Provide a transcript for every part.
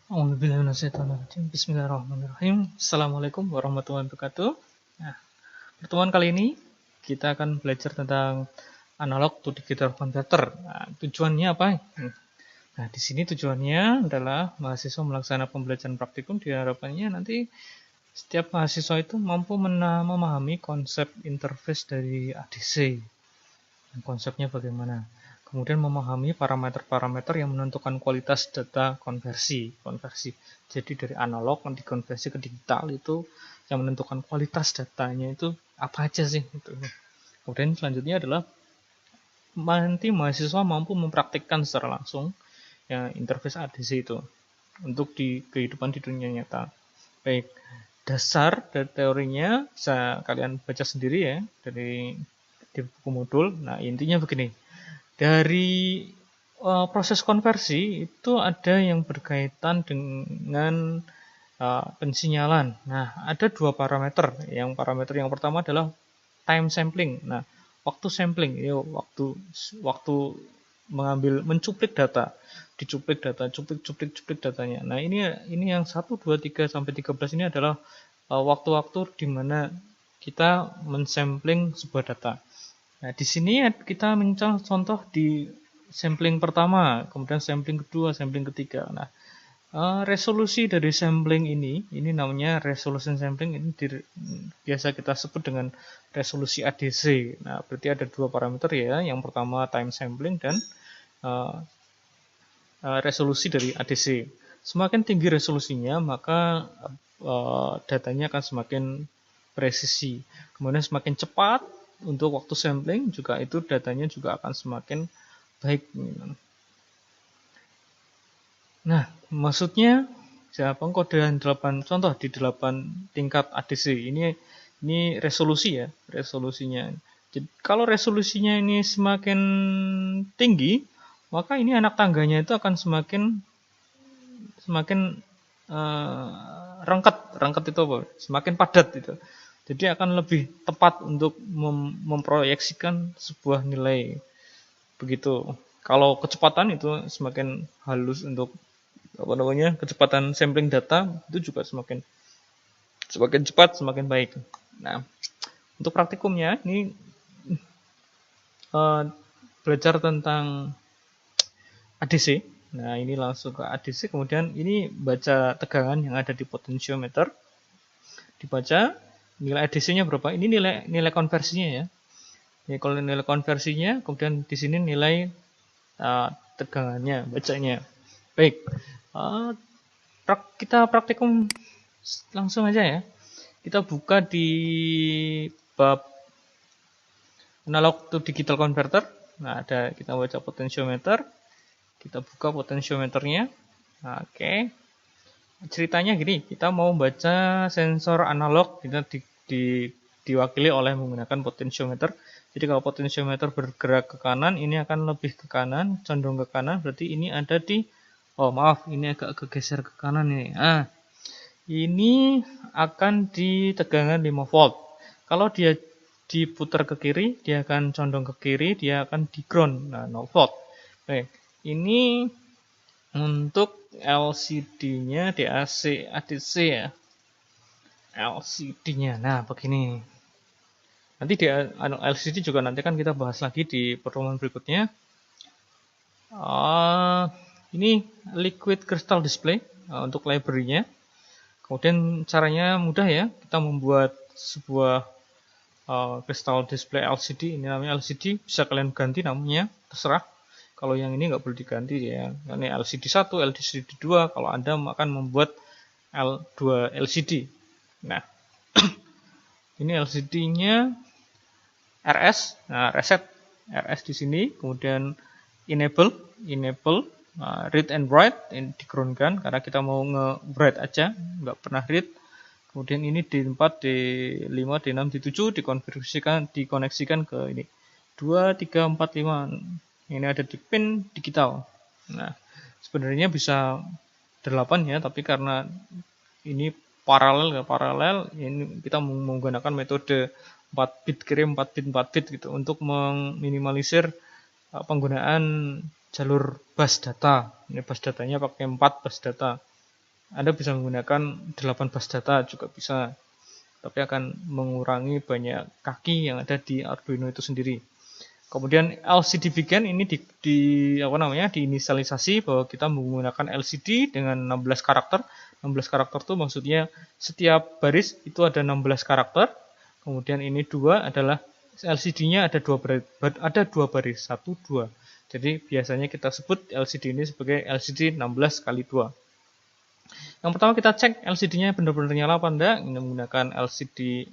Bismillahirrahmanirrahim. Assalamualaikum warahmatullahi wabarakatuh. Nah, pertemuan kali ini kita akan belajar tentang analog to digital converter. Nah, tujuannya apa? Nah, di sini tujuannya adalah mahasiswa melaksanakan pembelajaran praktikum, diharapkannya nanti setiap mahasiswa itu mampu memahami konsep interface dari ADC. Konsepnya bagaimana? Kemudian memahami parameter-parameter yang menentukan kualitas data konversi. Jadi dari analog yang dikonversi ke digital itu yang menentukan kualitas datanya itu apa aja sih? Gitu. Kemudian selanjutnya adalah nanti mahasiswa mampu mempraktikkan secara langsung ya interface ADC itu untuk di kehidupan di dunia nyata. Baik, dasar dari teorinya bisa kalian baca sendiri ya dari di buku modul. Nah, intinya begini. Dari proses konversi itu ada yang berkaitan dengan pensinyalan. Nah, ada dua parameter. Parameter yang pertama adalah time sampling. Nah, waktu sampling, ya waktu mencuplik data, cuplik datanya. Nah, ini yang 1, 2, 3 sampai 13 ini adalah waktu-waktu di mana kita mensampling sebuah data. Nah, di sini kita mencontoh di sampling pertama, kemudian sampling kedua, sampling ketiga. Nah, resolusi dari sampling ini namanya resolution sampling, ini biasa kita sebut dengan resolusi ADC. Nah, berarti ada dua parameter ya. Yang pertama time sampling dan uh, resolusi dari ADC. Semakin tinggi resolusinya, maka datanya akan semakin presisi. Kemudian semakin cepat untuk waktu sampling juga itu datanya juga akan semakin baik. Nah, maksudnya pengkodean 8 contoh di 8 tingkat ADC. Ini resolusi ya, resolusinya. Jadi, kalau resolusinya ini semakin tinggi, maka ini anak tangganya itu akan semakin rangket itu apa? Semakin padat itu. Jadi akan lebih tepat untuk memproyeksikan sebuah nilai. Begitu. Kalau kecepatan itu semakin halus untuk kecepatan sampling data itu juga semakin cepat, semakin baik. Nah, untuk praktikumnya ini belajar tentang ADC. Nah, ini langsung ke ADC, kemudian ini baca tegangan yang ada di potensiometer. Dibaca nilai ADC-nya berapa? Ini nilai konversinya ya. Ini kalau nilai konversinya, kemudian di sini nilai tegangannya, bacanya. Baik, kita praktikum langsung aja ya. Kita buka di bab analog to digital converter. Nah, kita baca potensiometer. Kita buka potensiometernya. Nah, oke. Ceritanya gini, kita mau baca sensor analog, kita diwakili oleh menggunakan potensiometer. Jadi kalau potensiometer bergerak ke kanan, ini akan lebih ke kanan, condong ke kanan. Berarti ini ada di, ini agak kegeser ke kanan ini. Ini akan di tegangan 5 volt. Kalau dia diputar ke kiri, dia akan condong ke kiri, dia akan di ground, 0 volt. Baik, ini untuk LCD-nya DAC ADC ya. LCD-nya. Nah, begini. Nanti di LCD juga nanti kan kita bahas lagi di pertemuan berikutnya. Ini liquid crystal display untuk library-nya. Kemudian caranya mudah ya. Kita membuat sebuah crystal display LCD. Ini namanya LCD. Bisa kalian ganti namanya, terserah. Kalau yang ini nggak perlu diganti ya. Ini LCD 1, LCD 2. Kalau Anda akan membuat L2 LCD. Nah, ini LCD-nya RS. Nah, reset RS di sini. Kemudian enable read and write ini di-ground-kan karena kita mau nge-write aja, nggak pernah read. Kemudian ini D4, D5, D6, D7 dikoneksikan ke ini 2, 3, 4, 5. Ini ada di pin digital. Nah, sebenarnya bisa 8 ya, tapi karena ini paralel ini kita menggunakan metode 4 bit kirim 4 bit gitu untuk meminimalisir penggunaan jalur bus data. Ini bus datanya pakai 4 bus data. Anda bisa menggunakan 8 bus data juga bisa, tapi akan mengurangi banyak kaki yang ada di Arduino itu sendiri. Kemudian LCD Beacon ini diinisialisasi bahwa kita menggunakan LCD dengan 16 karakter. 16 karakter itu maksudnya setiap baris itu ada 16 karakter. Kemudian ini dua adalah LCD-nya ada dua baris, 1, 2. Jadi biasanya kita sebut LCD ini sebagai LCD 16 kali 2. Yang pertama kita cek LCD-nya benar-benar nyala apa enggak. Ini menggunakan LCD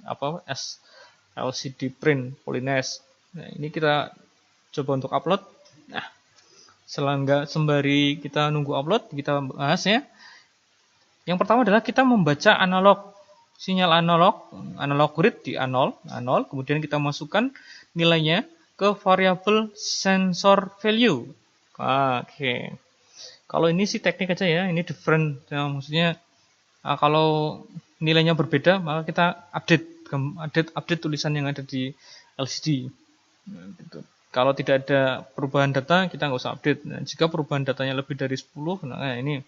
LCD print Polines. Nah, ini kita coba untuk upload. Nah, sembari kita nunggu upload, kita bahas ya. Yang pertama adalah kita membaca sinyal analog read di A0, kemudian kita masukkan nilainya ke variabel sensor value. Oke. Kalau ini sih teknik aja ya, ini different. Ya, maksudnya kalau nilainya berbeda, maka kita update tulisan yang ada di LCD. Nah, gitu. Kalau tidak ada perubahan data, kita nggak usah update. Nah, jika perubahan datanya lebih dari 10, nah ini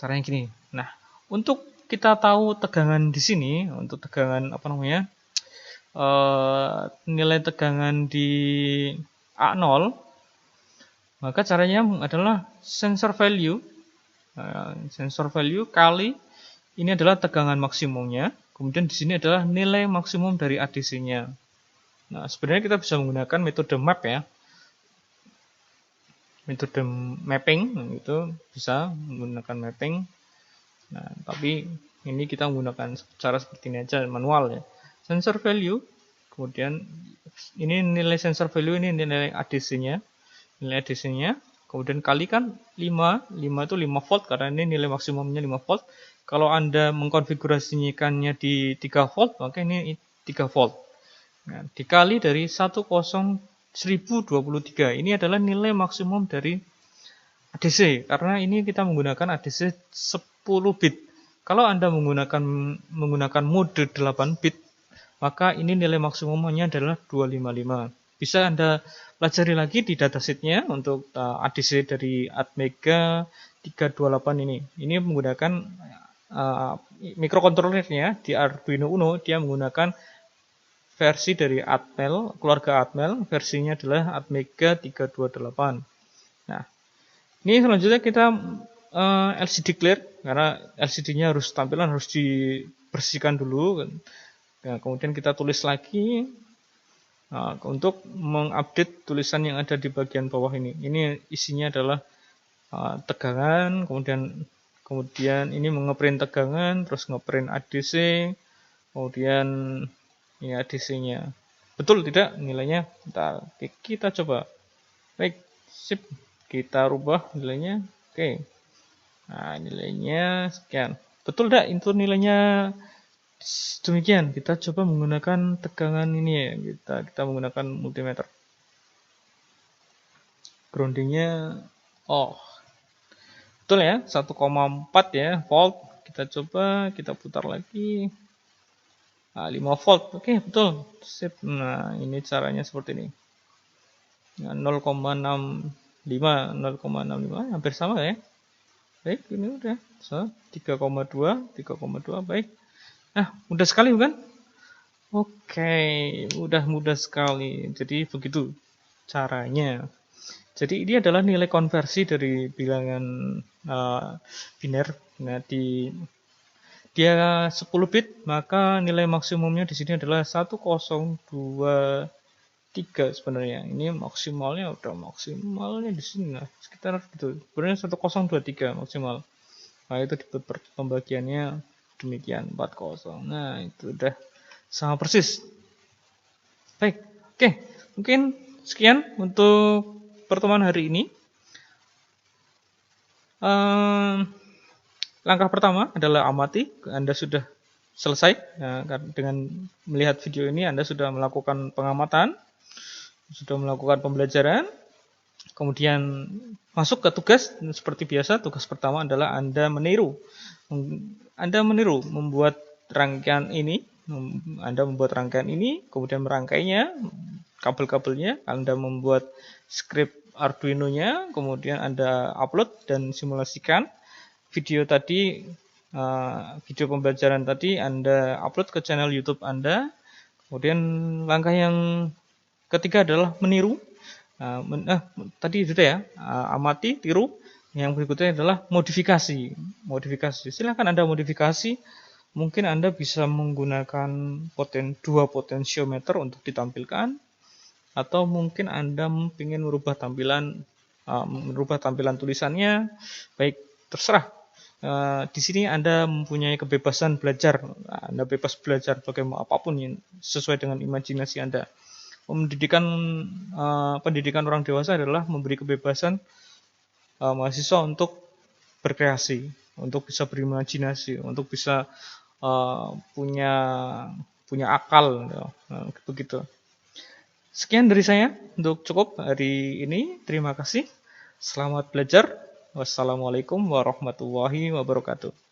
caranya gini. Nah, untuk kita tahu tegangan di sini, untuk tegangan nilai tegangan di A0, maka caranya adalah sensor value. Sensor value kali ini adalah tegangan maksimumnya. Kemudian di sini adalah nilai maksimum dari ADC-nya. Nah, sebenarnya kita bisa menggunakan metode map ya. Metode mapping itu bisa menggunakan mapping. Nah, tapi ini kita menggunakan cara seperti ini aja, manual ya. Sensor value, kemudian ini nilai sensor value, ini nilai ADC-nya. Nilai ADC-nya, kemudian kalikan 5 itu 5 volt karena ini nilai maksimumnya 5 volt. Kalau Anda mengkonfigurasikannya di 3 volt, maka ini 3 volt. Nah, dikali dari 1023. Ini adalah nilai maksimum dari ADC. Karena ini kita menggunakan ADC 10 bit. Kalau Anda menggunakan mode 8 bit, maka ini nilai maksimumnya adalah 255. Bisa Anda pelajari lagi di datasheetnya untuk ADC dari Atmega 328 ini. Ini menggunakan mikrokontrolernya di Arduino Uno, dia menggunakan versi dari Atmel, keluarga Atmel, versinya adalah Atmega 328. Nah, ini selanjutnya kita LCD clear, karena LCD-nya tampilan harus dibersihkan dulu. Nah, kemudian kita tulis lagi untuk mengupdate tulisan yang ada di bagian bawah ini. Ini isinya adalah tegangan, kemudian ini ngeprint tegangan, terus ngeprint ADC, kemudian ini ADC-nya. Betul tidak nilainya? Bentar, kita coba. Baik, sip. Kita rubah nilainya. Oke. Nah, nilainya sekian. Betul tidak itu nilainya demikian? Kita coba menggunakan tegangan ini ya. Kita menggunakan multimeter. Groundingnya betul ya, 1,4 ya volt. Kita coba, kita putar lagi. 5 volt, oke betul, sip. Nah, ini caranya seperti ini. Nah, 0,65 hampir sama ya. Baik, ini udah 3,2, baik. Nah, mudah sekali bukan? Oke, mudah sekali. Jadi begitu caranya. Jadi ini adalah nilai konversi dari bilangan biner. Nah, dia 10 bit, maka nilai maksimumnya di sini adalah 1023 sebenarnya. Ini maksimalnya di sini lah, sekitar gitu. Sebenarnya 1023 maksimal. Nah, itu di pembagiannya demikian 40. Nah, itu udah sama persis. Baik. Oke, mungkin sekian untuk pertemuan hari ini. Langkah pertama adalah amati. Anda sudah selesai dengan melihat video ini. Anda sudah melakukan pengamatan, sudah melakukan pembelajaran. Kemudian masuk ke tugas. Seperti biasa, tugas pertama adalah Anda meniru. Membuat rangkaian ini. Anda membuat rangkaian ini, kemudian merangkainya, kabel-kabelnya. Anda membuat script Arduino-nya, kemudian Anda upload dan simulasikan video tadi video pembelajaran tadi Anda upload ke channel YouTube Anda. Kemudian langkah yang ketiga adalah meniru. Tadi sudah ya, amati, tiru. Yang berikutnya adalah modifikasi. Silahkan Anda modifikasi. Mungkin Anda bisa menggunakan dua potensiometer untuk ditampilkan, atau mungkin Anda ingin merubah tampilan tulisannya. Baik, terserah. Di sini Anda mempunyai kebebasan belajar. Anda bebas belajar bagaimana apapun yang sesuai dengan imajinasi Anda. Pendidikan orang dewasa adalah memberi kebebasan mahasiswa untuk berkreasi, untuk bisa berimajinasi, untuk bisa punya akal, begitu. Sekian dari saya untuk cukup hari ini. Terima kasih. Selamat belajar. Wassalamualaikum warahmatullahi wabarakatuh.